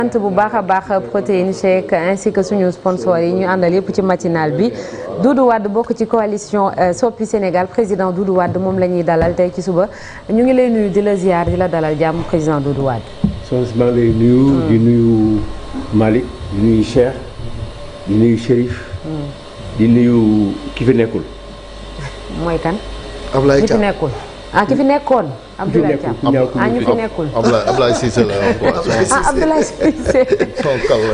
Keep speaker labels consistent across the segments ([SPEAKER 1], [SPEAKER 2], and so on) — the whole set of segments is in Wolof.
[SPEAKER 1] sant bu baax a baax Protéine Shake ainsi que suñu sponsor yi ñu àndal yëpp ci matinal bi Doudou Wade bokk ci coalition Soppi Sénégal président Doudou Wade moom la ñuy dalal tey ci suba ñu ngi lay nuyu di la ziar di la dalal jàmm président Doudou Wade.
[SPEAKER 2] soxna maa ngi lay nuyu. di nuyu Malick di nuyu Cheikh di nuyu Chérif. di nuyu ki fi nekkul.
[SPEAKER 1] mooy kan.
[SPEAKER 3] Ablaye
[SPEAKER 1] ki
[SPEAKER 3] Thiam
[SPEAKER 1] fi nekkul ki fi nekkoon. Abdoulaye Thiam ñu fi nekkul.
[SPEAKER 3] Ablaye Cissé la
[SPEAKER 1] Abdoulaye Cissé.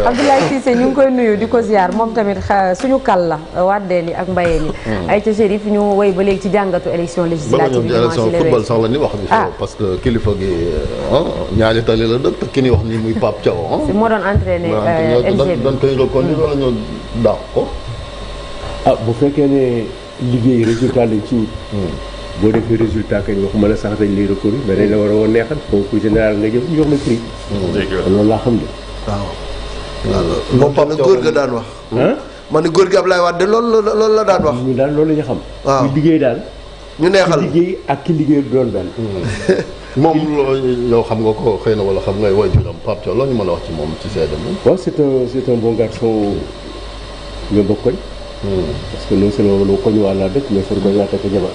[SPEAKER 1] Abdoulaye Cissé ñu ngi koy nuyu di ko ziar moom tamit suñu kal la Wadeen yi ak Mbayeen yi. ay ca Chérif ñu woy ba léegi ci jàngatu élection législative bi.
[SPEAKER 3] élection football sax la ni wax ni parce que kilifa gi ñaari tali la dëkk te ki ni wax ni muy Pape Thiaw.
[SPEAKER 1] moo doon entraîné LG
[SPEAKER 3] doon koy reconduire wala ñoo daax ko.
[SPEAKER 2] bu fekkee ne liggéey résultat lañ ci wut. boo defee résultat kañ waxuma la sax dañ lay recourir mais dañ la war a woon neexal concours général nga jëm ñu jox la prix. loolu laa xam ne.
[SPEAKER 3] waaw moom Pape góor ga daan wax. man ni góor gi Ablaye Wade loolu la daan wax.
[SPEAKER 2] ñu daal loolu la ñu xam.
[SPEAKER 3] waaw
[SPEAKER 2] ñu liggéey daal.
[SPEAKER 3] ñu neexal
[SPEAKER 2] ki liggéey ak ki liggéey du doon benn.
[SPEAKER 3] moom yow xam nga ko xëy na wala xam ngay waajuram Pape Thiaw loo ñu mën a wax ci moom ci seede moom.
[SPEAKER 2] waaw c'est un bon garçon ñoo bokk koñ. parce que non seulement lu koñ waa laa dëkk mais sori koñ laa takk jabar.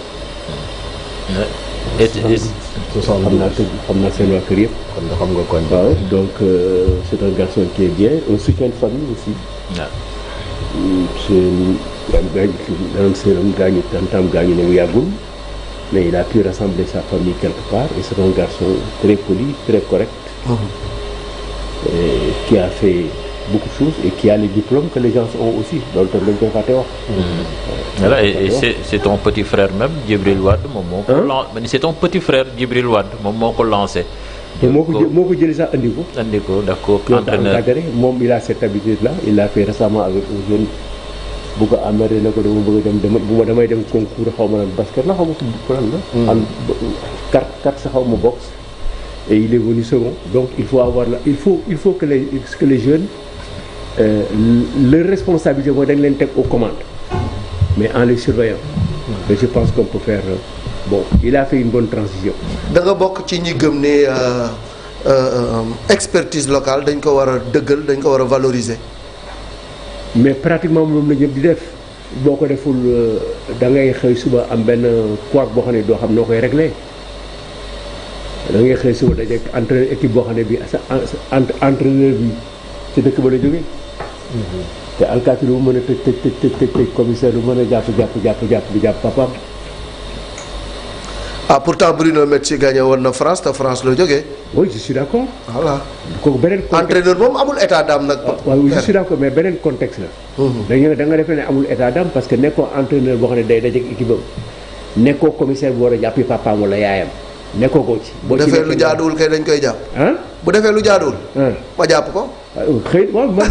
[SPEAKER 2] xam naa seen waa kër yëpp.
[SPEAKER 3] kon nga xam nga koñ.
[SPEAKER 2] waaw donc c'est un garçon qui est bien un soutien de famille aussi. seen gaañu tantam gaañu ne mu yàggul mais il a pu rassembler sa famille quelque part et c'est un garçon très poli très correct. Qui a fait beaucoup de choses et qui a les diplômes que les gens ont aussi loolu tam dañ koy fàtte wax.
[SPEAKER 4] Voilà, et c'est ton petit frère même Djibril Wade moom moo ko lancé c'est ton petit frère Djibril Wade moom moo ko lancé.
[SPEAKER 2] te moo ko jëlee sax andi ko
[SPEAKER 4] daf ko entraîneur
[SPEAKER 2] moom il a cette habitude là il l'a fait récemment avec un jeune bu ko amee na ko dama bëgg a dem bu ma damay dem concours xaw ma nag basket la xaw ma plan la. am carte sa xaw ma boxe et il est venu second donc il faut que les jeunes leur responsabilité mooy dañ leen teg aux commandes mais en les surveillant. et je pense qu'on peut faire il a fait une bonne transition.
[SPEAKER 3] da nga bokk ci ñi gëm ne expertise locale dañ ko war a dëggal dañ ko war a valoriser.
[SPEAKER 2] mais pratiquement moom la ñëpp di def boo ko deful da ngay xëy suba am benn couac boo xam ne doo xam noo koy réglé da ngay xëy suba dajeeg entraîneur équipe boo xam ne bi sa entraîneur bi ci dëkk ba la jógee. te alkaati lu mën a tëj commissaire lu mën a jàpp papaam.
[SPEAKER 3] Pourtant Bruno Metsu gagné woon na France te France la jógee.
[SPEAKER 2] oui je suis d'accord.
[SPEAKER 3] voilà
[SPEAKER 2] kooku beneen
[SPEAKER 3] entraîneur moom amul état d'âme nag.
[SPEAKER 2] waaw je suis d'accord mais beneen contexte la. dañu ne da nga defee ne amul état d'âme parce que nekkoo entraîneur boo xam ne day dajeeg équipe am nekkoo commissaire bu war a jàppi papaam wala yaayam nekkoo ko ci.
[SPEAKER 3] bu defee lu jaaduwul kay dañ koy jàpp. bu defee lu jaaduwul. ma jàpp ko.
[SPEAKER 2] xëy waaw man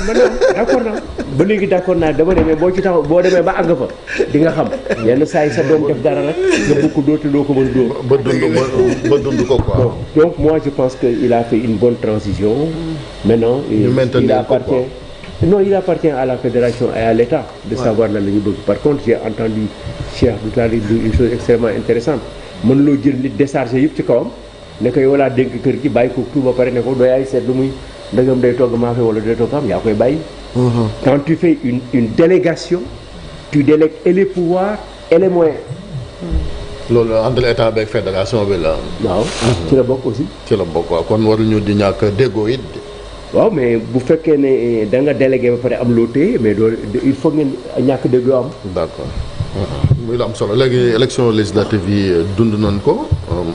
[SPEAKER 2] d'accord naa ba léegi d'accord naa dama demee boo ci taxaw boo demee ba àgg fa di nga xam yenn saa yi sa doom def dara rek nga bëgg ko doote doo ko mën dóor.
[SPEAKER 3] ba dund ko quoi.
[SPEAKER 2] donc moi je pense que il a fait une bonne transition. maintenant il appartient à la fédération et à l'État de savoir lan la ñu bëgg. par contre j'ai entendu Cheikh tout à l'heure une chose extrêmement intéressante mën loo jël nit déchargé yëpp ci kawam ne ko yow laa dénk kër gi bàyyi ko tout ba pare ne ko doo yaay seet lu muy ndegam day togg maafe wala day togg am yaa koy bàyyi. quand tu fais une délégation tu délègues et les pouvoirs et les moyens.
[SPEAKER 3] loolu entre état beeg fédération bi la.
[SPEAKER 2] waaw ci la bokk aussi.
[SPEAKER 3] ci la bokk waaw kon waruñu di ñàkk déggoo it.
[SPEAKER 2] waaw mais bu fekkee ne da nga délégué ba pare am loo téye mais doo il faut ngeen ñàkk déggoo am.
[SPEAKER 3] d'accord. muy la am solo léegi élection législative yi dund nañ ko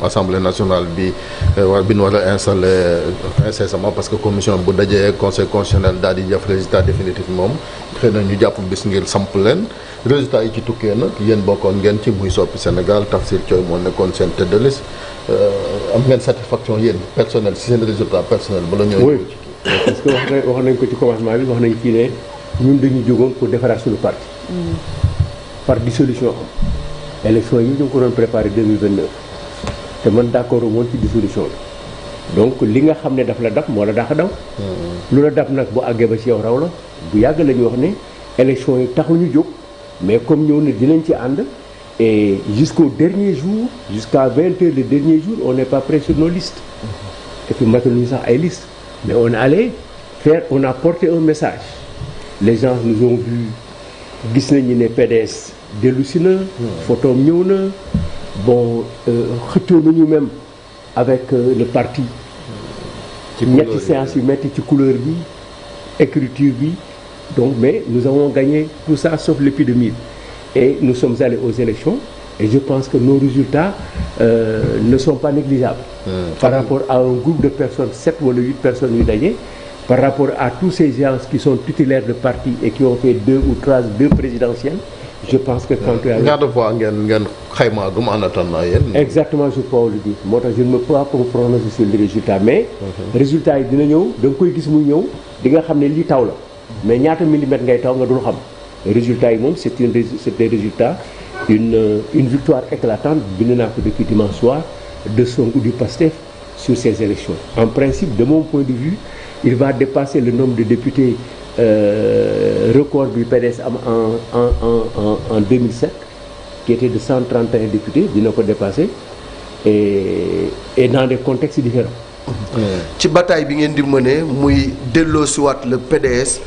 [SPEAKER 3] assemblée nationale bi ñu war a installé incessamment parce que commission bu dajee conseil constitutionnel daal di def résultat définitif moom xëy na ñu jàpp bis ngir samp leen résultat yi ci tukkee nag yéen bokkoon ngeen ci muy Soppi Sénégal Tafsir Thioye moo nekkoon seen tête de liste am ngeen satisfaction yéen personnel si seen résultat personnel bala ñoo
[SPEAKER 2] oui parce que wax nañ ko ci commencement bi wax nañ ci ne ñun dañu jógoon pour defaraat suñu parti par dissolution am élection yi ñu ngi ko doon préparé 2029 te man d'accord woon ci dissolution bi donc li nga xam ne daf la dab moo la daax a daw. lu la dab nag bu àggee ba ci yow raw la bu yàgg la ñu wax ne élection yi taxuñu jóg mais comme ñëw ne dinañ ci ànd et jusqu'au dernier jour jusqu'à 20 heures le dernier jour on n'est pas prêt sur nos listes et puis mataluñu sax ay listes mais on est allé on a porté un message. Les gens nous ont vu gis nañu ne PDS dellu si na. photom ñëw na bon xëccoo nañu même avec le parti. ñetti séance yu metti ci couleur bi écriture bi donc mais nous avons gagné tout ça sauf l'épidémie et nous sommes allés aux élections et je pense que nos résultats ne sont pas négligeables. Par rapport à un groupe de personnes 7 wala 8 personnes yu daje. Par rapport à tous ces gens qui sont titulaires de parti et qui ont fait 2 ou 3 présidentielles, je pense que quand tu as...
[SPEAKER 3] ñaata fois ngeen xayma gum en attendant yéen.
[SPEAKER 2] Exactement, je peux le dire. Moo tax je ne me peux pas prononcer sur les résultats mais. résultats yi dina ñëw da nga koy gis muy ñëw di nga xam ne lii taw la. mais ñaata millimètres ngay taw nga dul xam. résultats yi moom c'est des résultats une victoire éclatante bind naa ko depuis dimanche soir de Sonko du PASTEF sur ces élections. En principe, de mon point de vue, il va dépasser le nombre de députés record du PDS en 2007 qui était de 131 députés dina ko dépasser et dans des contextes différents.
[SPEAKER 5] ci bataille bi ngeen di mëne muy delloosiwaat le PDS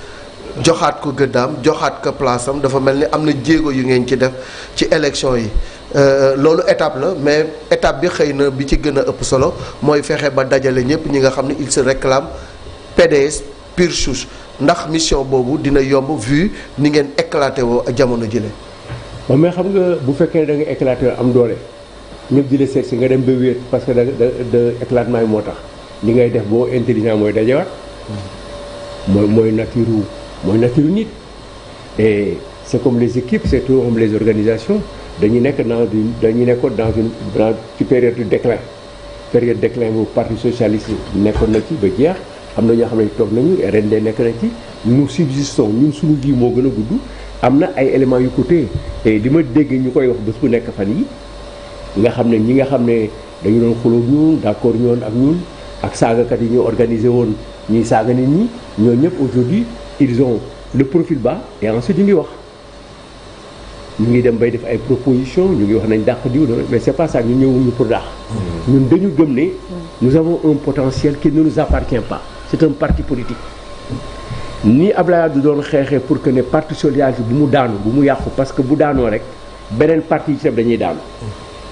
[SPEAKER 5] joxaat ko gëddaam joxaat ko place am dafa mel ni am na jéego yu ngeen ci def ci élection yi loolu étape la mais étape bi xëy na bi ci gën a ëpp solo mooy fexe ba dajale ñëpp ñi nga xam ne il se réclame PDS pure souche ndax mission boobu dina yomb vu ni ngeen éclaté woo jamono jële.
[SPEAKER 2] waaw mais xam nga bu fekkee da nga éclaté am doole ñëpp di la seet si nga dem ba wéet parce que de éclatement yi moo tax li ngay def boo intelligent mooy dajewaat. mooy nature nit. et c'est comme les équipes c'est tout comme les organisations dañu nekkoon dans ci période de déclin bu parti socialiste nekkoon na ci ba jeex. am na ñoo xam ne toog nañu RND nekk na ci nous subsistons ñun suñu vie moo gën a gudd am na ay éléments yu ko téye et li ma dégg ñu koy wax bés bu nekk fan yi nga xam ne ñi nga xam ne dañu doon xuloo ñun d'accord ñoon ak ñun ak saagakat yi ñu organisé woon ñuy saaga nit ñi ñoo ñëpp aujourd'hui ils ont le profil bas et ensuite ñu ngi wax ñu ngi dem bay def ay propositions ñu ngi wax nañ dàq diw mais c'est pas ça ñu ñëwuñu pour dàq ñun dañu gëm ne nous avons un potentiel qui ne nous appartient pas c'est un parti politique ni Abdoulaye Wade doon xeexee pour que ne parti socialiste bu mu daanu bu mu yàqu parce que bu daanoo rek beneen parti ci dañuy daanu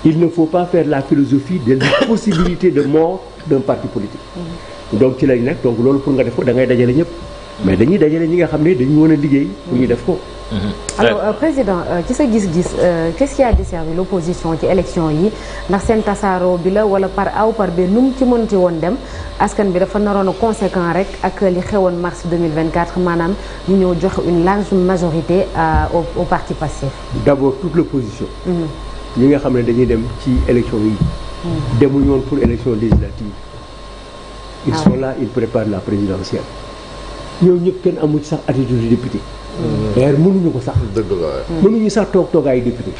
[SPEAKER 2] il ne faut pas faire la philosophie de la possibilité de mort d'un parti politique donc ci lañ nekk donc loolu pour nga def ko da ngay dajale ñëpp mais dañuy dajale ñi nga xam ne dañu mën a liggéey pour ñu def ko.
[SPEAKER 1] alors président ci sa gis-gis qu'est-ce qui a desservi l'opposition ci élection yi ndax seen tasaaroo bi la wala par A ou par B nu mu ci mënti woon dem askan bi dafa naroon a conséquent rek ak li xewoon mars 2024 maanaam ñu ñëw jox une large majorité au parti Pastef.
[SPEAKER 2] d'abord toute l'opposition. ñi nga xam ne dañuy dem ci élection yi. demuñu woon pour élection législative. ils sont là ils préparent la présidentielle. ñooñu ñëpp kenn amu ci sax attitude de député. d'ailleurs mënuñu ko sax.
[SPEAKER 3] dëgg la
[SPEAKER 2] mënuñu sax toogaayu député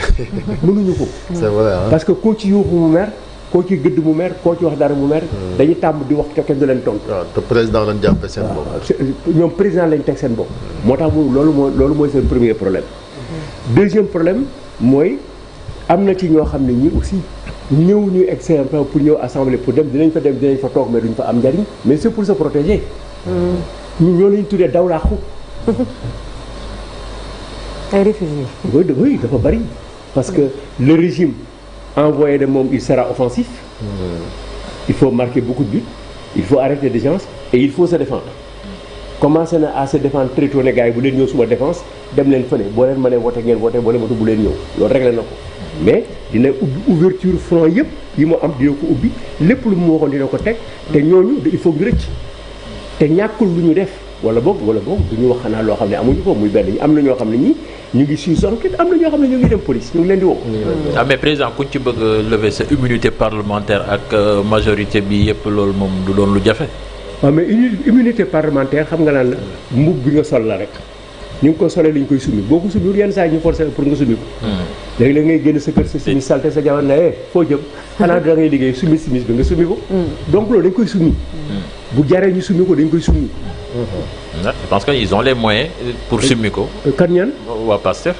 [SPEAKER 2] mënuñu ko.
[SPEAKER 3] c'est vrai
[SPEAKER 2] parce que koo ci yuuxu mu mer koo ci gëdd mu mer koo ci wax dara mu mer. dañuy tàmm di wax te kenn du leen tontu.
[SPEAKER 3] waaw te président lañ jàppee seen bopp.
[SPEAKER 2] ñoom président lañ teg seen bopp. moo tax loolu mooy seen premier problème. deuxième problème mooy am na ci ñoo xam ne ñi aussi ñëw ñu exemple pour ñëw assemblée pour dem dinañ fa toog mais duñ fa am njariñ mais c'est pour se protéger. ñoo lañu tuddee daw laaxu.
[SPEAKER 1] ay réfugiés.
[SPEAKER 2] oui dafa bari parce que le régime envoyé de moom il sera offensif. il faut marquer beaucoup de buts il faut arrêter des gens et il faut se défendre. commencé na à se défendre très tôt ne gars yi bu leen ñëw suma défense dem leen fële boo leen mënee wote ngeen wote boo leen wote bu leen ñëw loolu réglé na ko mais dina ubbi ouverture front yëpp yi mu am dina ko ubbi lépp lu mu waxoon dina ko teg te ñooñu il faut ñu rëcc te ñàkkul lu ñu def wala boog du ñu wax xanaa loo xam ne amuñu ko muy benn am na ñoo xam ne ñi ñu ngi sous enquête am na ñoo xam ne ñu ngi dem police ñu ngi leen di woo.
[SPEAKER 4] mais président ku ci bëgg lever sa immunité parlementaire ak majorité bi yëpp loolu moom du doon lu jafe.
[SPEAKER 2] waaw mais immunité parlementaire xam nga naan la mbub bi nga sol la rek ñu ngi ko solee li ñu koy summi boo ko summiwul yenn saa yi ñu forcé pour nga summi ko. léegi-léeg ngay génn sa kër sa simis salté sa jabar na foo jëm xanaa da ngay liggéey summi simis bi nga summi ko. donc loolu dañ koy summi. bu jaree ñu summi ko dañ koy summi.
[SPEAKER 4] je pense que ils ont les moyens pour summi ko.
[SPEAKER 2] kan ñan.
[SPEAKER 4] waa Pastef.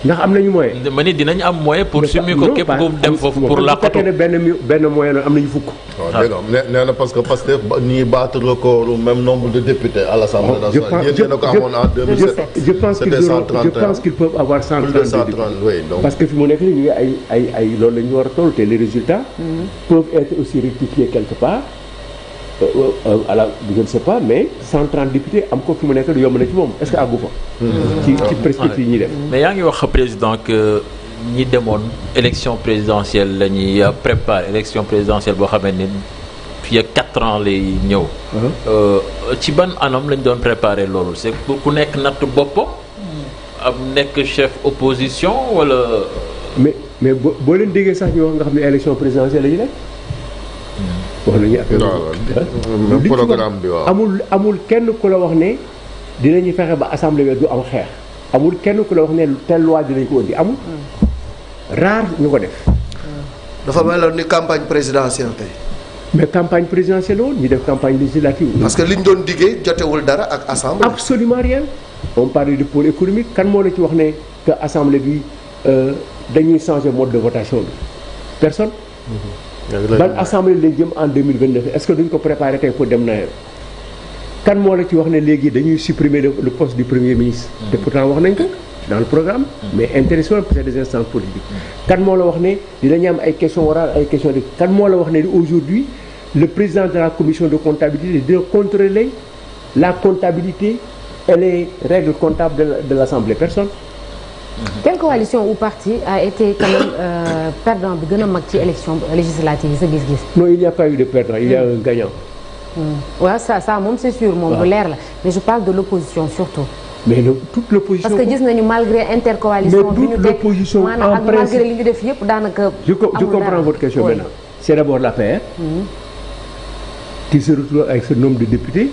[SPEAKER 2] ndax am nañu moyen.
[SPEAKER 4] ma ni dinañ am moyen pour summi ko képp ku dem foofu pour laqatu.
[SPEAKER 2] bu fekkee benn moyen la am nañu fukk.
[SPEAKER 3] waaw dégg nga nee na parce que Pastef ñuy battre record même nombre de députés à l'Assemblée nationale. yéen a ko amoon en 2007.
[SPEAKER 2] je pense qu'ils peuvent avoir 130 députés.
[SPEAKER 3] Oui, donc.
[SPEAKER 2] Parce que fi mu nekk nii ñu ngi ay loolu la ñu war a toll te les résultats peuvent être aussi rectifiés quelque part. Je ne sais pas mais 130 députés am ko fi mu nekk yomb na ci moom est-ce que àggu fa. ci perspective yi ñuy def.
[SPEAKER 4] mais yaa ngi wax président que ñi demoon élection présidentielle la ñuy préparer élection présidentielle boo xamee ni fii ak 4 ans lay ñëw. ci ban anam lañ doon préparer loolu c'est pour ku nekk natt boppam am nekk chef opposition wala.
[SPEAKER 2] mais boo leen déggee sax ñu wax nga xam ne élection présidentielle la ñu nekk. wax nañu affaire
[SPEAKER 3] programme bi waaw.
[SPEAKER 2] amul kenn ku la wax ne dinañu fexe ba assemblée bi du am xeex amul kenn ku la wax ne telle loi dinañ ko indi amul. rare ñu ko def.
[SPEAKER 5] dafa meloon ni campagne présidentielle tey.
[SPEAKER 2] mais campagne présidentielle la woon ñu def campagne législative.
[SPEAKER 5] parce que liñ doon diggee jotewul dara ak assemblée.
[SPEAKER 2] absolument rien. on parle de pôle économique kan moo la ci wax ne que assemblée bi dañuy changer mode de votation bi personne. ban assemblée lañ jëm en 2029 est-ce que duñ ko préparer tey pour dem nawet kan moo la ci wax ne léegi dañuy supprimer le poste du premier ministre. te pourtant wax nañ ko dans le programme. mais intéressé woon peut-être des instances politiques. kan moo la wax ne dinañu am ay questions orales ay questions de kan moo la wax ne aujourd'hui le président de la commission de comptabilité dina contrôler la comptabilité et les règles comptables de l'assemblée personne.
[SPEAKER 1] Quelle coalition ou parti a été quand même perdant bi gën a mag ci élection législative yi sa gis-gis.
[SPEAKER 2] non il n'y a pas eu de perdant il y a un gagnant.
[SPEAKER 1] waaw ça moom c'est sûr moom bu leer la mais je parle de l'opposition surtout.
[SPEAKER 2] mais toute l'opposition.
[SPEAKER 1] parce que gis nañu malgré intercoalition. bi ñu teg maanaam ak malgré li ñu def yëpp daanaka.
[SPEAKER 2] je comprends votre question maintenant. c'est d'abord l'APR. qui se retrouve avec ce nombre de députés.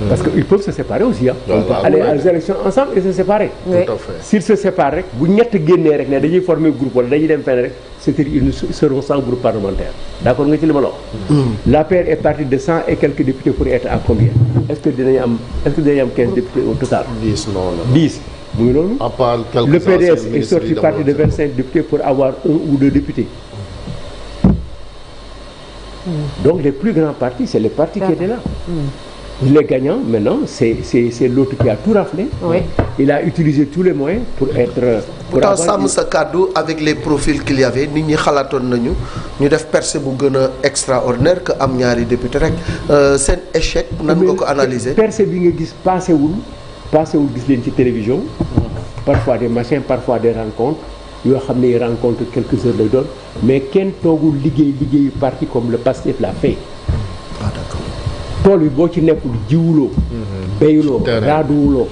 [SPEAKER 2] parce que ils peuvent se séparer aussi ah. on peut aller à les élections ensemble et se séparer.
[SPEAKER 1] Oui.
[SPEAKER 3] Tout à fait.
[SPEAKER 2] s'ils se séparent rek bu ñett génnee rek ne dañuy former groupe wala dañuy dem fenn rek c'est-à-dire ils seront sans groupe parlementaire. d'accord nga ci li ma la wax. l'APR est parti de 100 et quelques députés pour être à combien. est-ce que dinañ am 15 députés au total.
[SPEAKER 3] 10 non non.
[SPEAKER 2] 10 mu ngi noonu.
[SPEAKER 3] à part quelques
[SPEAKER 2] le PDS est sorti parti de 25 députés pour avoir 1 ou 2 députés. donc les plus grands partis c'est les partis qui étaient là. Les gagnants maintenant c'est l'autre qui a tout raflé.
[SPEAKER 1] Oui.
[SPEAKER 2] Il a utilisé tous les moyens pour être.
[SPEAKER 5] pourtant sàmm sa kàddu avec les profils qu'il y avait nit ñi xalaatoon nañu ñu def percée bu gën a extraordinaire que am ñaari député rek seen échec. nan nga ko analyser.
[SPEAKER 2] percée bi nga gis passé wul gis leen ci télévision. parfois des machins parfois des rencontres yoo xam ne rencontre quelques heures lay doon mais kenn toogul liggéeyu parti comme le Pastef l'a fait.
[SPEAKER 5] ah d'accord.
[SPEAKER 2] tool bi boo ci nekkul jiwuloo. béyuloo raaduwuloo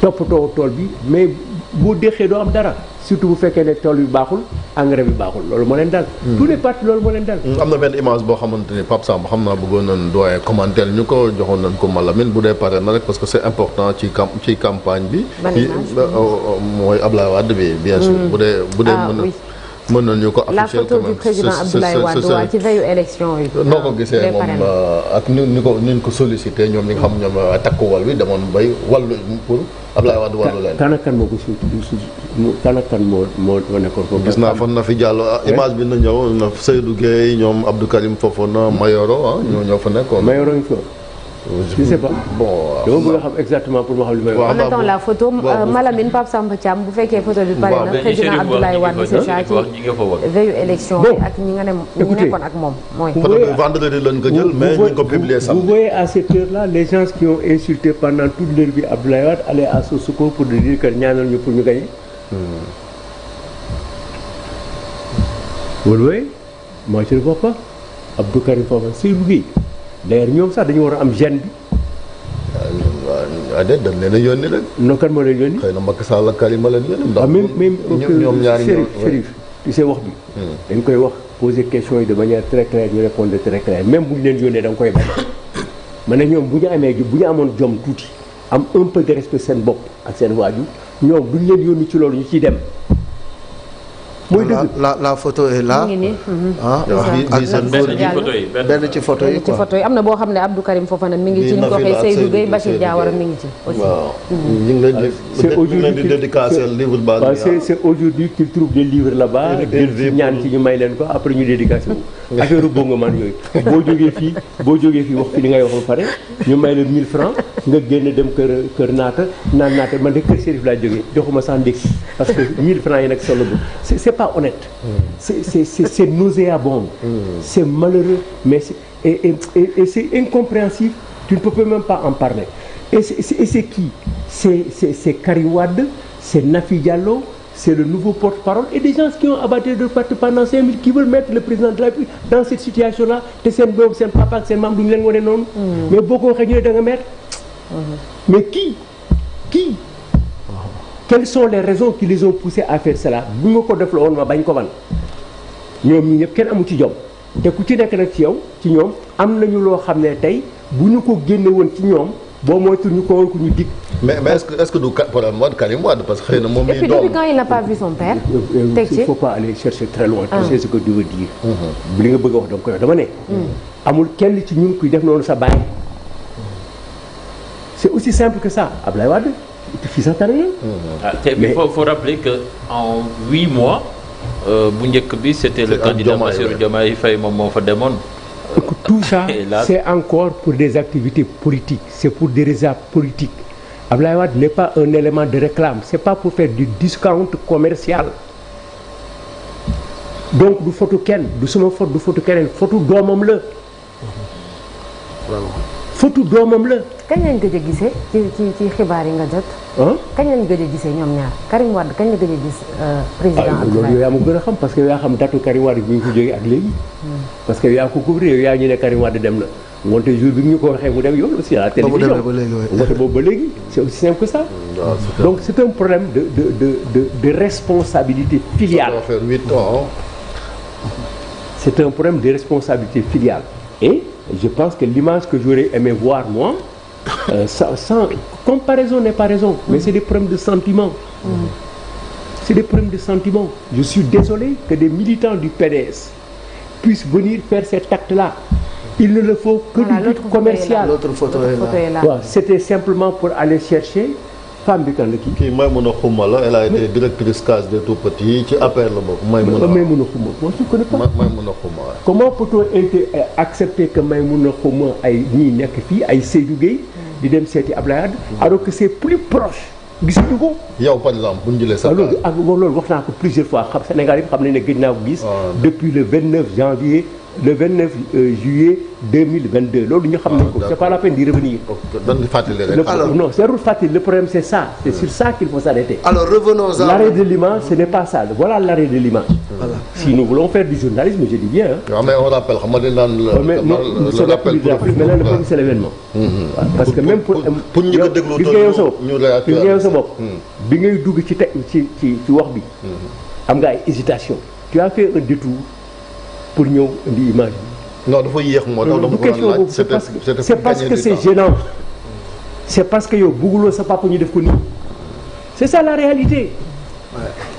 [SPEAKER 2] toppatoo tool bi mais boo déxee doo am dara surtout bu fekkee ne tool bi baaxul engrais bi baaxul loolu moo leen dal. tous les partis loolu moo leen dal.
[SPEAKER 3] am na benn image boo xamante ni Pape Samba xam naa bëggoon nañ doyen commentaire ñu ko joxoon nañ ko Malamine bu dee pare na rek parce que c'est important ci campagne bi. mooy Ablaye Wade bi bien sûr. bu dee mën nañu ko afficher
[SPEAKER 1] la photo du président Abdoulaye Wade waa ci veillu élection yi.
[SPEAKER 3] noo ko gisee moom ak ni ko sollicité ñoom ñi nga xam ñoom takku wal bi demoon bay wallu pour Abdoulaye Wade wallu leen.
[SPEAKER 2] kan ak kan moo ko kan ak kan moo nekkoon foofu.
[SPEAKER 3] gis naa fan na fi jàll image bi na ñëw na Seydou Gueye ñoom Abdou Karim Fofana Mayoro ñoo fa nekkoon.
[SPEAKER 2] Mayoro ngi fa. je sais pas
[SPEAKER 3] bon
[SPEAKER 2] dama bëgg a xam exactement pour ma xam li may wax.
[SPEAKER 1] en attendant la photo Malamine Pape Samba Thiam bu fekkee photo bi pare na président Abdoulaye Wade c'est ça ci veillu élection yi ak ñi nga ne ñi nekkoon ak moom mooy.
[SPEAKER 3] photo bi vendredi lañ ko jël mais ñu ko publier samedi.
[SPEAKER 2] vous voyez à cette heure-là les gens qui ont insulté pendant toute leur vie Abdoulaye Wade allaient à son secours pour dire que ñaanal ñu pour ñu gagner. vous le voyez moi je ne vois pas Abdou Karim Fofana Seydou Gueye d'ailleurs ñoom sax dañu war a am gêne bi.
[SPEAKER 3] waaw déet dañ leen a yónni rek.
[SPEAKER 2] non kan moo leen yónni.
[SPEAKER 3] xëy na Macky Sall ak Karim ma leen yónni. ndax
[SPEAKER 2] même
[SPEAKER 3] ñoom ñaari
[SPEAKER 2] Chérif tu sais wax bi. dañ koy wax poser question yi de manière très claire ñu répondre très claire même bu ñu leen yónnee da nga koy bañ. ma ne ñoom bu ñu amoon jom tuuti am un peu de respect seen bopp ak seen waajur ñoom bu ñu leen yónni ci loolu ñu ciy dem mooy dëgg.
[SPEAKER 5] la photo est là.
[SPEAKER 1] mu ngi nii.
[SPEAKER 5] benn ci photo yi quoi.
[SPEAKER 1] am na boo xam ne Abdou Karim Fofana mi ngi ci ñu ko waxee Seydou Gueye Bachir Diawara mi ngi ci aussi.
[SPEAKER 6] waaw ñu ngi leen di dédicacer livre baa ngi.
[SPEAKER 2] c'est aujourd'hui qu'il trouve des livres là-bas. ñaan ci ñu may leen ko après ñu dédicacer wu. affaire bongo man yooyu boo jógee fii wax fi li ngay wax ba pare ñu may la 1000 francs nga génn dem kër naata naan naata man de kër Chérif laa jógee joxuma sax ndékki parce que 1000 francs yi nag solo bu c'est pas honnête. C'est nauséabond. C'est malheureux, mais c'est incompréhensible. Tu ne peux même pas en parler. Et c'est qui? C'est Karim Wade, c'est Nafi Diallo, c'est le nouveau porte-parole et des gens qui ont abattu de parti pendant 5 minutes qui veulent mettre le président de la République dans cette situation-là. te seen doom seen papa ak seen maam duñu leen wane noonu. mais boo ko waxee ñu ne da nga mettre. mais qui? Quelles sont les raisons qui les ont poussés à faire cela bu nga ko def la woon ma bañ ko wan ñoom ñi ñëpp kenn amu ci jom te ku ci nekk nag ci yow ci ñoom am nañu loo xam ne tey bu ñu ko génne woon ci ñoom boo moytu ñu ko woon ko ñu dig.
[SPEAKER 3] mais est-ce que du problème Wade Karim Wade parce que xëy na moom mii doom.
[SPEAKER 1] et puis depuis quand il n'a pas vu son père. teg ci
[SPEAKER 2] il faut pas aller chercher très loin. tu sais ce que tu veux dire. li nga bëgg a wax dama koy wax dama ne. amul kenn ci ñun kuy def noonu sa baay. c'est aussi simple que ça Ablaye Wade. fii sax tane
[SPEAKER 4] mais faut rappeler que en 8 mois bu njëkk bi c'était le candidat Bassirou Diomaye Faye moom moo fa demoon.
[SPEAKER 2] tout ça c'est encore pour des activités politiques c'est pour des raisons politiques Ablaye Wade n'est pas un élément de réclame c'est pas pour faire du discount commercial donc du photo kenn du sama photo du photo keneen photo doomam la photo doomam la.
[SPEAKER 1] kañ lañ gëj a gisee ci xibaar yi nga jot. kañ lañ gëj a gisee ñoom ñaar Karim Wade kañ la gëj a gis président Abdoulaye.
[SPEAKER 2] loolu yow yaa ma gën a xam parce que yow yaa xam datu Karim Wade bi ñu ko jógee ak léegi. parce que yow yaa ko couvrir yow yaa ñu ne Karim Wade dem na ngoonte jour bi ñu ko waxee mu dem yow aussi à la télévision ngoonte boobu ba léegi c'est aussi simple que ça. donc c'est un problème de responsabilité filiale.
[SPEAKER 3] ça doit faire 8 ans.
[SPEAKER 2] c'est un problème de responsabilité filiale et je pense que l'image que j'aurais aimé voir moi sans comparaison n'est pas raison mais c'est des problèmes de sentiments c'est des problèmes de sentiments je suis désolé que des militants du PDS puissent venir faire cet acte-là il ne le faut que du but commercial.
[SPEAKER 5] L'autre photo est là.
[SPEAKER 2] Ouais, c'était simplement pour aller chercher femme bi kan la kii
[SPEAKER 6] Maïmouna Khouma la elle a été directrice case des tout-petits ci APR la bokk Maïmouna
[SPEAKER 2] Khouma moi je connais pas
[SPEAKER 6] Maïmouna Khouma
[SPEAKER 2] comment peut-on accepter que Maïmouna Khouma ay ñii nekk fii ay Seydou Gueye di dem seeti Ablaye Wade alors que c'est plus proche gisuñu ko
[SPEAKER 6] yow par exemple bu ñu jëlee sa
[SPEAKER 2] loolu ak loolu wax naa ko plusieurs fois xam Sénégal yi xam nañ ne gëj naa ko gis depuis le 29 janvier le 29 juillet 2022 loolu ñu xam nañ ko c'est pas la peine d'y revenir.
[SPEAKER 6] donc fàttali rek.
[SPEAKER 2] alors non c'est rul fàttali le problème c'est ça c'est sur ça qu'il faut s'arrêter.
[SPEAKER 5] alors revenons à
[SPEAKER 2] l'arrêt de l'image ce n'est pas ça voilà l'arrêt de l'image. Voilà. Si nous voulons faire du journalisme je dis bien
[SPEAKER 6] waaw mais on rappelle xam nga dañ naan
[SPEAKER 2] le rappel mais là le problème c'est l'événement. parce que même
[SPEAKER 6] pour ñu ko déglu
[SPEAKER 2] gis nga yow sa bopp bi ngay dugg ci teg ci wax bi am nga ay hésitation tu as fait un détour pour ñëw indi image bi.
[SPEAKER 6] non dafa yéex moo tax
[SPEAKER 2] du question boobu c'est parce que c'est gênant c'est parce que yow bëgguloo sa papa ñu def ko nii c'est ça la réalité.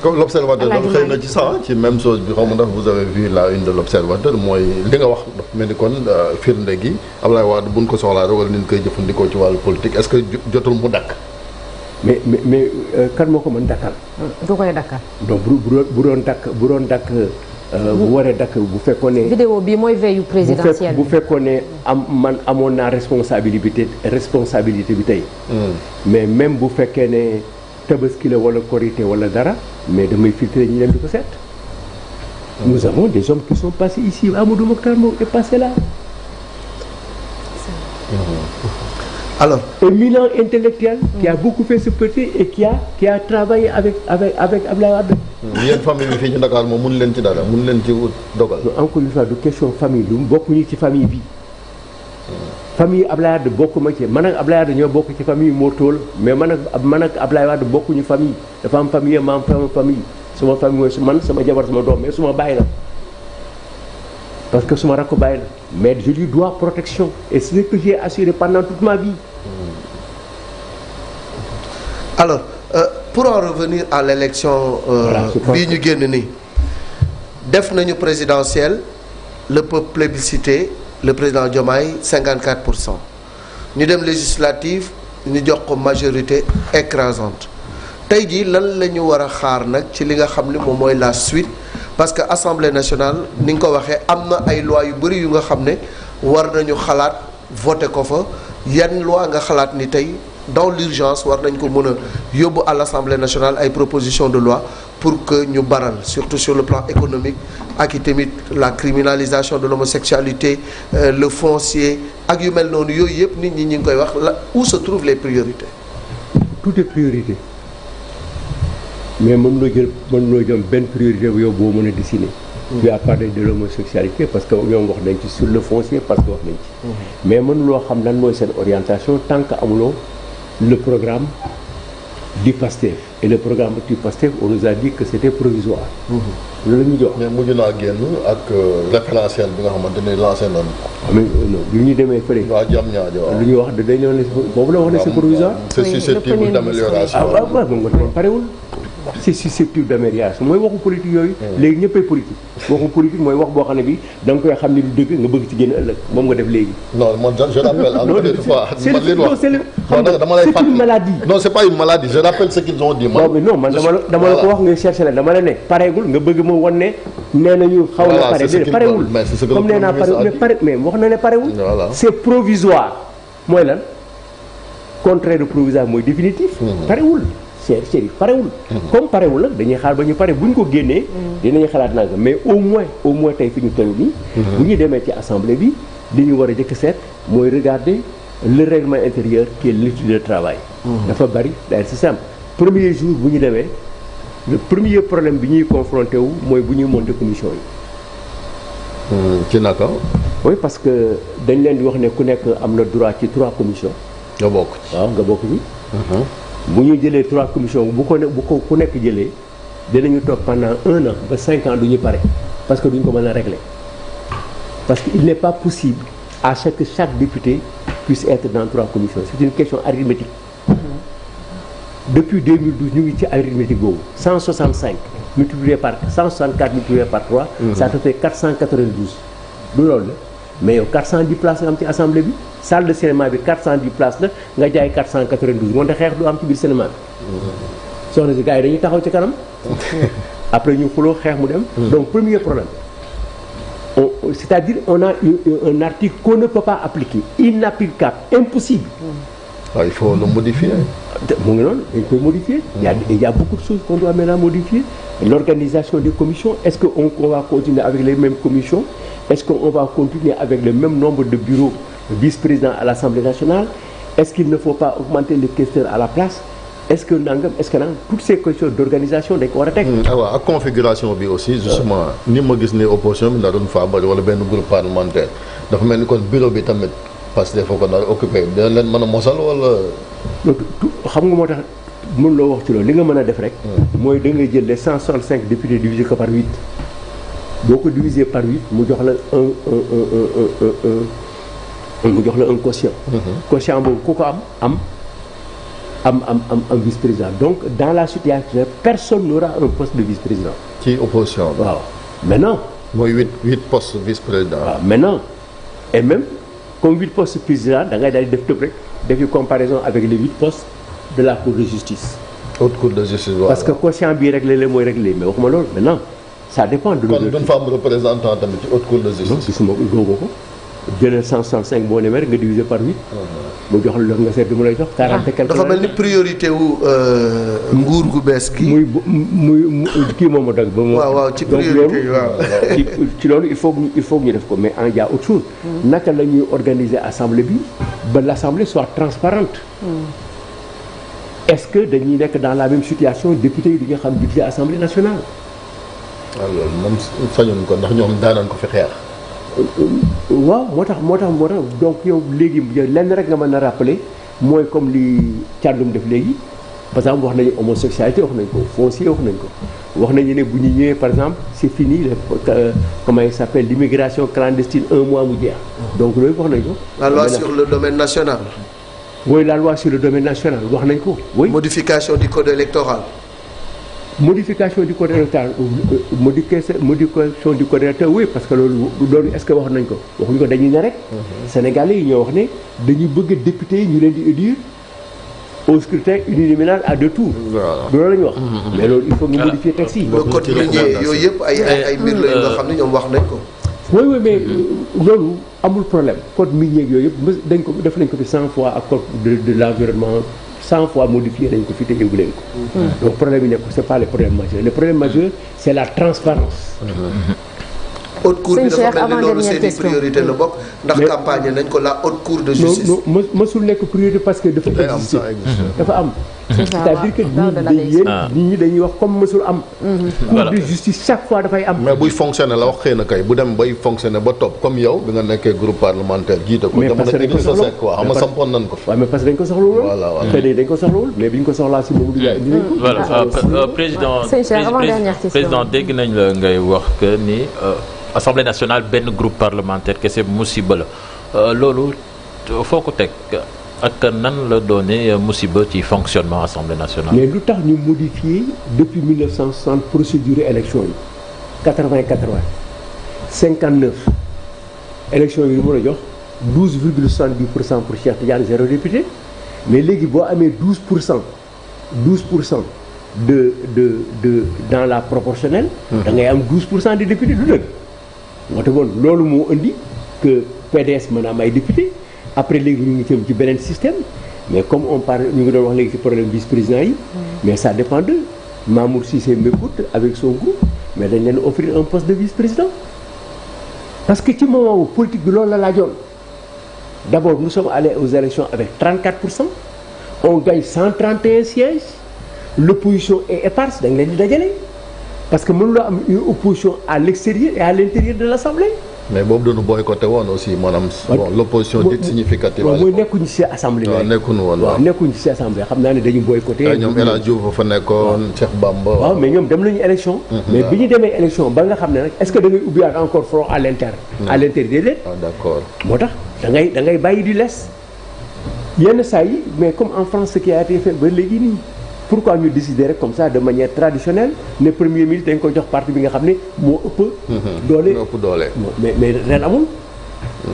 [SPEAKER 6] comme l'observateur dafa xëy na ci ça ci même chose bi xaw ma ndax vous avez vu la une de l'observateur mooy li nga wax dafa mel ni kon firnde gi Ablaye Wade buñ ko soxlaa rek wala ni ñu koy jëfandikoo ci wàllu politique est-ce que jotul mu dakk
[SPEAKER 2] mais kan moo ko mën dakkal.
[SPEAKER 1] du koy dakkal.
[SPEAKER 2] donc bu doon dakk bu waree dakk bu fekkoon ne.
[SPEAKER 1] vidéo bi mooy veille présidentielle
[SPEAKER 2] bu fekkoon ne amoon naa responsabilité bi tey. mais même bu fekkee ne tabaski la wala korité wala dara mais damay filtrer ñi dem di ko seet. nous avons des hommes qui sont passés ici Amadou Mokhtar Mbow est passé là.
[SPEAKER 5] alors
[SPEAKER 2] éminent intellectuel qui a beaucoup fait ce petit et qui a travaillé avec Abdoulaye Wade.
[SPEAKER 6] yéen famille bi fii ci Dakar moom mënu leen ci dara mënu leen ci dogal.
[SPEAKER 2] encore une fois du question famille lu bokkuñu ci famille bi. famille Abdoulaye Wade bokkuma ci man ak Abdoulaye Wade ñoo bokk ci famille Mortol mais man ak Abdoulaye Wade bokkuñu famille dafa am famille ma am famille suma famille mooy man sama jabar sama doom mais suma bàyyi la. parce que suma rakk bàyyi la mais je lui dois protection et c'est ce que j'ai assuré pendant toute ma vie.
[SPEAKER 5] alors pour en revenir à l'élection bii ñu génn nii def nañu présidentielle le peuple plébiscité le président Diomaye 54%. ñu dem législative ñu jox ko majorité écrasante tey jii lan la ñu war a xaar nag ci li nga xam ne moom mooy la suite parce que assemblée nationale ni nga ko waxee am na ay loi yu bëri yu nga xam ne war nañu xalaat voté ko fa yan loi nga xalaat ni tey dans l'urgence war nañ ko mën a yóbbu à l'assemblée nationale ay proposition de loi pour que ñu baral surtout sur le plan économique ak i tamit la criminalisation de l'homosexualité le foncier ak yu mel noonu yooyu yëpp nit ñi ngi koy wax la où se trouvent les priorités.
[SPEAKER 2] tout est priorité mais mënuloo jël benn priorité bu yow boo mën a dessiner. tu as parlé de l'homosexualité parce que ñoom wax nañ ci sur le foncier parce que wax nañ ci. mais mënuloo xam lan mooy seen orientation tant que amuloo le programme du PASTEF et le programme du PASTEF on nous a dit que c'était provisoire. loolu la ñu jox.
[SPEAKER 6] mais mujj naa génn ak référentiel bi nga xamante ne lancé nañu ko.
[SPEAKER 2] mais non bi ñu demee fële.
[SPEAKER 6] waaw jam ñaajo waaw.
[SPEAKER 2] lu ñuy wax dañoo ne boobu la wax ne c'est provisoire.
[SPEAKER 6] c'est susceptible d'amélioration.
[SPEAKER 2] waaw waaw moom nga parewul. c'est susceptible d'amélioration mooy waxu politique yooyu. léegi ñëppay politique. waxu politique mooy wax boo xam ne bi da nga koy xam ne du dëgg nga bëgg ci génn ëllëg moom nga def léegi.
[SPEAKER 6] non man je rappelle encore une fois.
[SPEAKER 2] c'est une maladie.
[SPEAKER 6] non c'est pas une maladie je rappelle ce qu'ils ont dit.
[SPEAKER 2] non mais non man dama la ko wax nga cherché la dama la ne pareegul nga bëgg ma wan ne nee nañu xaw na pare déedéet parewul comme nee naa pare mais wax na ne parewul. c'est provisoire mooy lan contraire de provisoire mooy définitif. parewul. Chérif parewul comme parewul nag dañuy xaar ba ñu pare bu ñu ko génnee dinañu xalaat nanga mais au moins tey fi ñu toll nii bu ñu demee ci assemblée bi li ñu war a jëkk seet mooy regarder le règlement intérieur qui est l'étude de travail dafa bari daal c'est simple premier jour bu ñu demee le premier problème bi ñuy confronté wu mooy bu ñuy monter commission yi
[SPEAKER 6] ci naka
[SPEAKER 2] oui parce que dañ leen di wax ne ku nekk am na droit ci 3 commissions
[SPEAKER 6] nga bokk ci
[SPEAKER 2] waaw nga bokk ci bu ñu jëlee 3 commissions bu ko ku nekk jëlee dinañu toog pendant 1 an ba 5 ans du ñu pare parce que duñu ko mën a régler parce que il n'est pas possible à chaque député puisse être dans 3 commissions c'est une question arithmétique depuis 2012 ñu ngi ci arithmétique boobu 165 multiplié par 164 multiplié par 3 ça te fait 492 du loolu la mais yow 410 places nga am ci assemblée bi salle de cinéma bi 410 places la nga jaay 492 moom te xeex du am ci biir cinéma bi soxna si gars yi dañuy taxaw ci kanam après ñu xuloo xeex mu dem donc premier problème c'est-à-dire on a un article qu'on ne peut pas appliquer inapplicable impossible
[SPEAKER 6] il faut le modifier
[SPEAKER 2] mu ngi noonu dañ koy modifier il y a beaucoup de choses qu'on doit maintenant modifier l'organisation des commissions est-ce qu'on va continuer avec les mêmes commissions est-ce qu'on va continuer avec le même nombre de bureaux vice-président à l'Assemblée nationale est-ce qu'il ne faut pas augmenter les questeurs à la place est-ce que nangam toutes ces questions d'organisation dañ ko war a teg.
[SPEAKER 6] waaw ak configuration bi aussi justement ni ma gis ne opposition bi daa doon faa bëri wala benn groupe parlementaire dafa mel ni kon bureau bi tamit parce que dafa ko nar occupé dina leen mën a mosal wala.
[SPEAKER 2] xam nga moo tax mën loo wax ci loolu li nga mën a def rek. mooy da ngay jël les 165 députés divisé ko par 8 boo ko divisé par 8 mu jox la un quotient. quotient boobu ku ko am vice-président donc dans la situation personne n'aura un poste de vice-président.
[SPEAKER 6] ci opposition bi.
[SPEAKER 2] waaw maintenant.
[SPEAKER 6] mooy 8 postes vice-président.
[SPEAKER 2] waaw maintenant et même comme 8 postes président da ngay daal di def tëb rek defi comparaison avec les 8 postes de la cour de justice.
[SPEAKER 6] haute cour de justice waaw.
[SPEAKER 2] parce que quotient bii réglé la mooy réglé mais waxuma loolu maintenant ça dépend de.
[SPEAKER 6] kon duñ fa am représentant tamit ci haute cour de justice.
[SPEAKER 2] non gisuma ko góobo ko jëlee 165 boo demee rek nga diviser par 8. mu jox la nga seet bi mu lay jox 40 et quelque.
[SPEAKER 5] dafa mel ni priorité wu nguur gu bees gi.
[SPEAKER 2] muy kii moom a dagg ba mu.
[SPEAKER 5] waaw ci priorité yi waaw.
[SPEAKER 2] ci loolu il faut que ñu def ko mais en y a autre chose. naka la ñuy organiser assemblée bi ba l'assemblée soit transparente. est-ce que dañuy nekk dans la même situation député yi du ñu xam budget assemblée nationale.
[SPEAKER 6] waaw loolu moom sañoon ko ndax ñoom daanañ ko fi xeex.
[SPEAKER 2] waaw moo tax donc yow léegi lenn rek nga mën a rappeler mooy comme li Thiandoum def léegi par exemple wax nañu homosexualité wax nañ ko foncier wax nañ ko wax nañu ne bu ñu ñëwee par exemple c'est fini comment il s'appelle l'immigration clandestine 1 mois mu jeex donc loolu wax nañ ko.
[SPEAKER 5] la loi sur le domaine national.
[SPEAKER 2] oui la loi sur le domaine national wax nañ ko. oui
[SPEAKER 5] modification du code électoral.
[SPEAKER 2] modification du code électoral modification du code électoral oui parce que loolu est-ce que wax nañ ko waxuñu ko dañuy ne rek. Sénégalais yi ñoo wax ne dañuy bëgg député yi ñu leen di élire au scrutin uninominal à 2 tours. loolu la ñu wax. mais loolu il faut ñu modifier texte yi.
[SPEAKER 5] le code minier yooyu yëpp ay mbir la yu nga xam ne ñoom wax nañ ko.
[SPEAKER 2] oui mais loolu amul problème code minier yooyu yëpp dañ ko def nañ ko fi 100 fois ak code de l'environnement 100 fois modifié nañ ko fi te yëgu leen ko. donc problème yi nekkul c'est pas le problème majeur le problème majeur c'est la transparence.
[SPEAKER 5] haute cour bi dafa mel ni loolu seen i priorité la bokk ndax campagne nañ ko la haute cour de justice.
[SPEAKER 2] non mësul nekk priorité parce que dafa exister dafa am. c'est-à-dire que nit ñi dañuy wax comme mësul am. cour de justice chaque fois dafay am.
[SPEAKER 3] mais buy fonctionner la wax xëy na kay bu dem bay fonctionner ba topp comme yow bi nga nekkee groupe parlementaire jiite ko.
[SPEAKER 2] mais parce que dañ ko soxla
[SPEAKER 3] quoi xam nga sampoon nañ ko fi.
[SPEAKER 2] waaw mais parce que dañ ko soxlawul.
[SPEAKER 3] voilà
[SPEAKER 2] xëy na dañ ko soxlawul mais bi ñu ko soxlaa si Mamadou Dia indi nañ ko.
[SPEAKER 4] voilà président dégg nañ la ngay wax que ni. Assemblée nationale benn groupe parlementaire kese musiba la loolu foo ko teg ak nan la doone musiba ci fonctionnement Assemblée nationale.
[SPEAKER 2] mais lu tax ñu modifier depuis 1960 procédure élection yi 80 59 élection yi lu mën a jox 12,70% pour Cheikh Tidiane 0 député mais léegi boo amee 12% de dans la proportionnelle. da ngay am 12% des députés du dëgg. moo tax bon loolu moo indi que PDS mën a am ay député après léegi ñu ngi jëm ci beneen système mais comme on parle ñu ngi doon wax léegi ci problème vice-président yi. mais ça dépend de Mamour Cissé m'écoute avec son groupe mais dañ leen offrir un poste de vice-président parce que ci moment où politique bi loolu la laajoon d'abord nous sommes allés aux élections avec 34%. on gagne 131 sièges l'opposition est éparse da nga leen di dajale. parce que mënuloo am une opposition à l'extérieur et à l'intérieur de l'Assemblée.
[SPEAKER 3] mais boobu dañu boycotté woon aussi maanaam. bon l'opposition dite significative.
[SPEAKER 2] waaw mooy nekkuñu ci assemblée.
[SPEAKER 3] waaw nekkuñu woon
[SPEAKER 2] waaw nekkuñu ci assemblée xam naa ne dañu boycotté.
[SPEAKER 3] ñoom El Hadj Diouf fa nekkoon Cheikh Bamba.
[SPEAKER 2] waaw mais ñoom dem nañu élection. mais bi ñu demee élection ba nga xam ne nag est-ce que da ngay ubbiwaat encore front à l'intérieur. à l'intérieur déedéet.
[SPEAKER 3] ah d'accord.
[SPEAKER 2] moo tax da ngay bàyyi di les yenn saa yi mais comme en France ce qui a été fait ba léegi nii. pourquoi ñu décider rek comme ça de manière traditionnelle ne premier ministre dañ ko jox parti bi nga xam ne moo ëpp. doole
[SPEAKER 3] moo ëpp doole.
[SPEAKER 2] mais ren amul.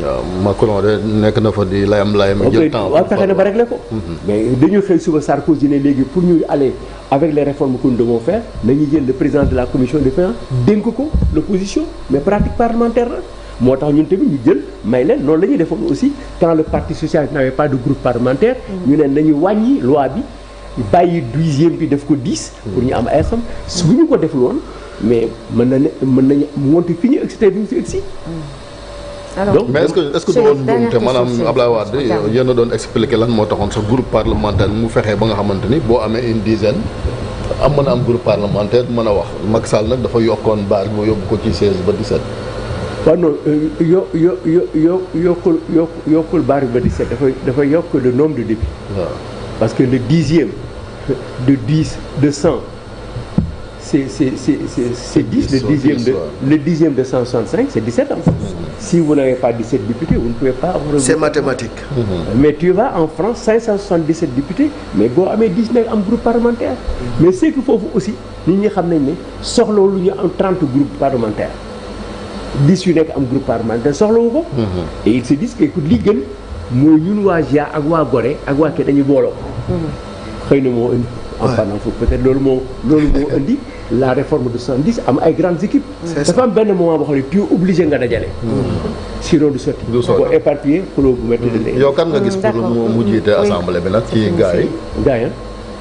[SPEAKER 3] waaw Macron de nekk na fa di layam jël temps.
[SPEAKER 2] waaw fexe na ba régler ko. mais dañu xëy suba Sarkozy ne léegi pour ñu aller avec les réformes que nous devons faire nañu jël le président de la commission des finances dénk ko l'opposition mais pratique parlementaire la. moo tax ñun tamit ñu jël may leen noonu la ñuy defoon aussi quand le parti socialiste n'avait pas de groupe parlementaire. ñu ne nañu wàññi loi bi. bàyyi 12e bi def ko 10. pour ñu am ay xam su bu ñu ko deful woon mais mën nañu monter fi ñu excité bi ñu fi egsi.
[SPEAKER 3] donc mais est-ce que du woon njuumte maanaam Abdoulaye Wade yéen a doon expliquer lan moo taxoon sa groupe parlementaire mu fexee ba nga xamante ni boo amee une dizaine mën a am groupe parlementaire mën a wax Macky Sall nag dafa yokkoon base mu yóbbu ko ci 16 ba 17.
[SPEAKER 2] waaw non yokkul base ba 17 dafa yokk le nombre de députés.
[SPEAKER 3] waaw
[SPEAKER 2] parce que le 10e de 10 de 100 c'est 10 le 10e de 165 c'est 17 ans. Si vous n'avez pas 17 députés vous ne pouvez pas avoir.
[SPEAKER 5] C'est mathématique.
[SPEAKER 2] Mais tu vas en France 577 députés mais boo amee 10 nekk am groupe parlementaire mais c'est que foofu aussi nit ñi xam nañ ne soxlawu lu ñu am 30 groupes parlementaires 10 yu nekk am groupe parlementaire soxlawu ko. Et ils se disent que écoute li gën mooy ñun waa GIA ak waa Gorée ak waa kii dañuy booloo. xëy na moo indi. en parlant foofu peut-être loolu moo indi la réforme de 70 am ay grandes équipes. dafa am benn moment boo xam ne tu es obligé nga dajale. sinon du sotti.
[SPEAKER 3] du sotti
[SPEAKER 2] boo éparpillé xuloo bu métti de léegi.
[SPEAKER 3] yow kan nga gis pour mu jiite assemblée bi nag ci gars yi.
[SPEAKER 2] gars yi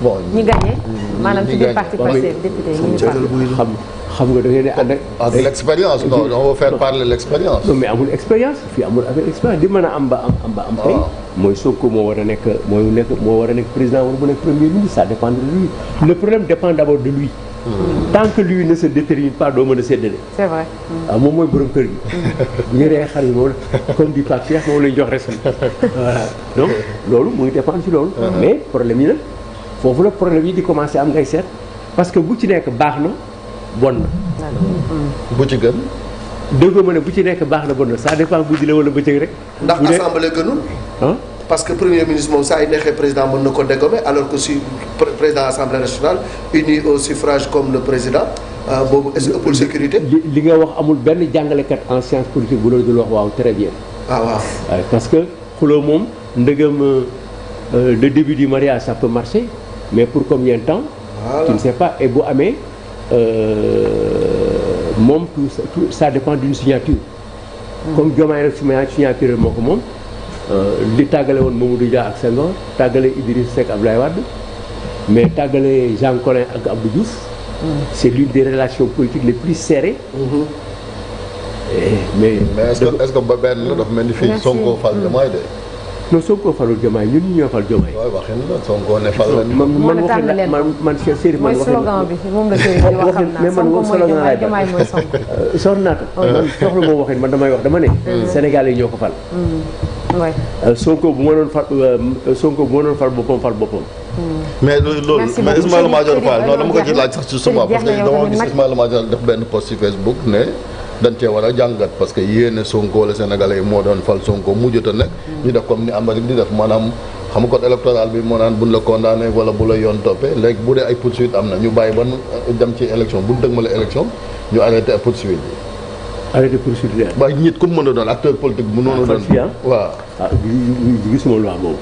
[SPEAKER 3] bon
[SPEAKER 1] ñi gagné maanaam ci biir parti Pastef député yi
[SPEAKER 2] xam nga da ngeen di ànd ak.
[SPEAKER 3] l'expérience non on va faire parler l'expérience.
[SPEAKER 2] non mais amul expérience fii amul affaire expérience di mën a am ba am tey. mooy Sonko moo war a nekk président wala mu nekk premier ministre ça dépend de lui le problème dépend d'abord de lui. tant que lui ne se détermine pas doo mën a séddale.
[SPEAKER 1] c'est vrai.
[SPEAKER 2] waaw moom mooy borom kër gi. bu ñu rey xar yi moom comme du Pape Cheikh moom lañ jox respect. voilà donc loolu muy dépendre ci loolu. mais problème yi nag foofu la problème yi di commencer am ngay seet parce que bu ci nekk baax na bon na.
[SPEAKER 3] bu ci gën.
[SPEAKER 2] dëgg ma ne bu ci nekk baax na bon na ça dépend guddi la wala bëccëg rek.
[SPEAKER 5] ndax assemblée gënul.
[SPEAKER 2] ah
[SPEAKER 5] parce que premier ministre moom saa yu neexee président mën na ko dégommer alors que si président assemblée nationale uni au suffrage comme le président boobu est-ce que ëppul sécurité.
[SPEAKER 2] li nga wax amul benn jàngalekat en science politique bu loolu dul wax waaw très bien.
[SPEAKER 5] waaw.
[SPEAKER 2] parce que xuloo moom ndëgam le début du mariage ça peut marcher mais pour combien de temps. Voilà. Tu ne sais pas et bu amee moom tout ça dépend d'une signature. comme Diomaye rek signature moo ko moom. li tàggale woon Mamadou Dia ak Senghor tàggale Idriss Seck Abdoulaye Wade mais tàggale Jean Collin ak Abdou Diouf. c'est l'une des relations politiques les plus serrées. mais
[SPEAKER 6] est-ce que ba benn la dafa mel ni fii Sonko fal Diomaye de.
[SPEAKER 2] non Sonko falul Diomaye ñun ñoo fal Diomaye.
[SPEAKER 6] waaw waxin la Sonko ne fal la.
[SPEAKER 2] man Chérif man
[SPEAKER 1] mooy slogan bi moom la Chérif di wax xam naa Sonko mooy Diomaye mooy Sonko.
[SPEAKER 2] soxna Naata. man soxla moo waxin man damay wax dama ne. Sénégal yi ñoo ko fal. Sonko bu ma doon fal boppam fal boppam.
[SPEAKER 6] mais loolu mais Ismaïla Madior Fall non dama ko ci laaj sax ci suba parce que dama gis Ismaïla Madior def benn post ci Facebook ne dañ cee war a jàngat parce que yéene Sonko wala Sénégalais yi moo doon fal Sonko mujjut a nekk ñu def comme ni Amérique di def maanaam xam nga code électoral bi moo naan buñ la condamné wala bu la yoon toppee léegi bu dee ay poursuite am na ñu bàyyi ba dem ci élection bu ñu dëgmale élection ñu arrêté poursuite bi.
[SPEAKER 2] arrêté poursuite bi.
[SPEAKER 6] waaye nit ku mu mën a doon acteur politique bu noonu doon. waaw.
[SPEAKER 2] gisuma lu moom.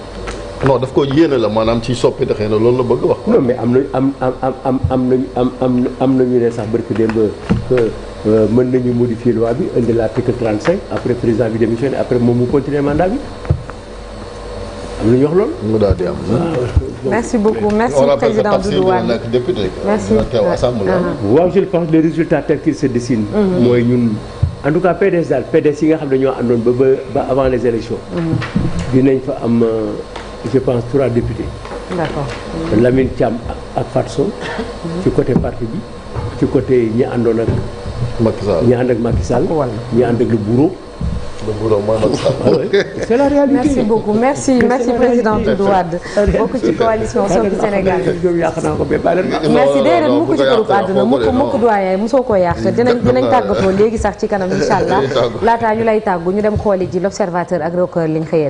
[SPEAKER 6] non daf ko yéene la maanaam ci soppi xëy na loolu la bëgg wax.
[SPEAKER 2] non mais am nañu ne sax barki démb mën nañu modifier loi bi indi l'article 35 après président bi démissionné après moom mu continuer mandat bi am na ñu wax loolu.
[SPEAKER 6] mu daal di am.
[SPEAKER 1] merci beaucoup merci président Doudou Wade
[SPEAKER 6] nekk député.
[SPEAKER 1] merci
[SPEAKER 6] teew assemblée.
[SPEAKER 2] waaw je pense les résultats tels qu'ils se dessinent. mooy ñun en tout cas PDS daal PDS yi nga xam ne ñoo àndoon ba avant les élections. dinañ fa am. je pense 3 députés.
[SPEAKER 1] D'accord.
[SPEAKER 2] Lamine Thiam ak Fatou Sow ci côté parti bi ci côté ñi àndoon ak.
[SPEAKER 6] Macky Sall
[SPEAKER 2] ñi ànd ak Macky Sall. ñi ànd ak le bourreau.
[SPEAKER 6] le bourreau mooy Macky Sall.
[SPEAKER 2] c'est la réalité.
[SPEAKER 1] merci beaucoup merci président Doudou Wade. bokk ci coalition Soppi Sénégal. merci déedéet mukk ci kërub àdduna mukk doyen mosoo koo yàq dinañ tàggatoo léegi sax ci kanam incha allah laataa ñu lay tàggu ñu dem xooli ji l'observateur ak record liñ xëyee